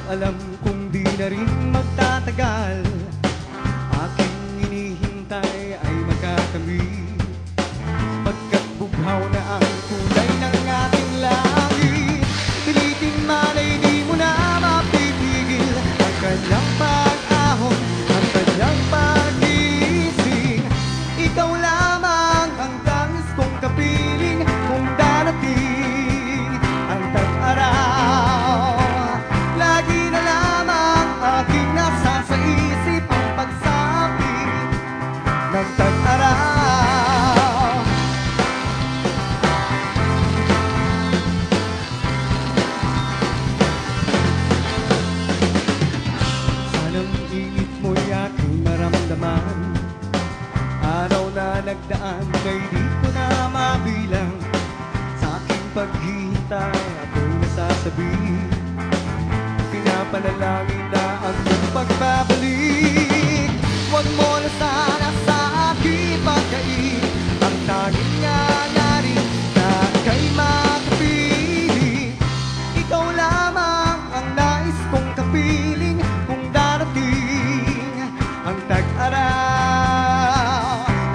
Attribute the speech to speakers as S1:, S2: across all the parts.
S1: alam kong di na rin magtatagal. Aking hinihintay ay magkakamit, pagkat bughaw na ang kulay ng ating langit. Pilitin man ay di mo na mapipigil ang kanyang pag-ahon, ang kanyang pag-ising. Ikaw lamang ang nais kong kapiling kung darating ang tag-araw. Lagi na lamang aking nasa sa isip ang pagsabi ng tag-araw. Sanang init mo'y aking maramdaman, araw na nagdaan kay di ko na mabilang. Sa aking paghihintay ako'y nasasabi, pinapanalangin na ang iyong pagbabalik. Huwag mo na sana sa aking pagkain ang tanging nga narin na kay makapiling. Ikaw lamang ang nais kong kapiling kung darating ang tag-araw.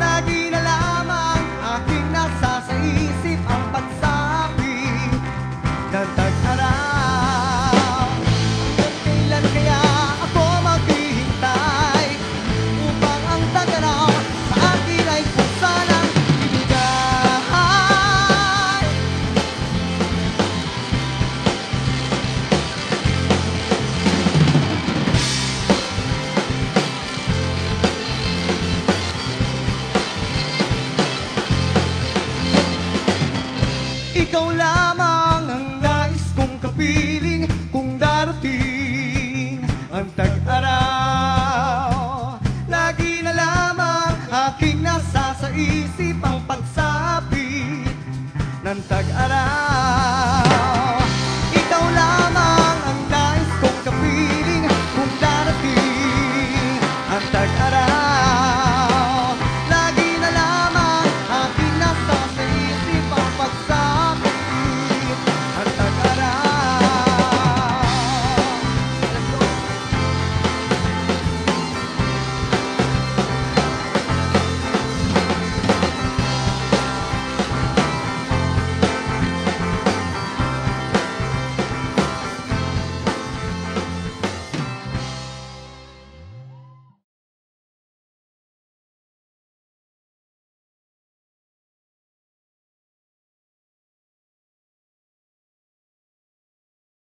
S1: Lagi na lamang aking nasa sa isip ang pagsabi ng tag-araw. Hanggang kailan kaya ako maghihintay upang ang tag-araw sa akin ay kung sanang ibigay. Ikaw lamang ang nais kong kapiling kung darating ang tag-araw.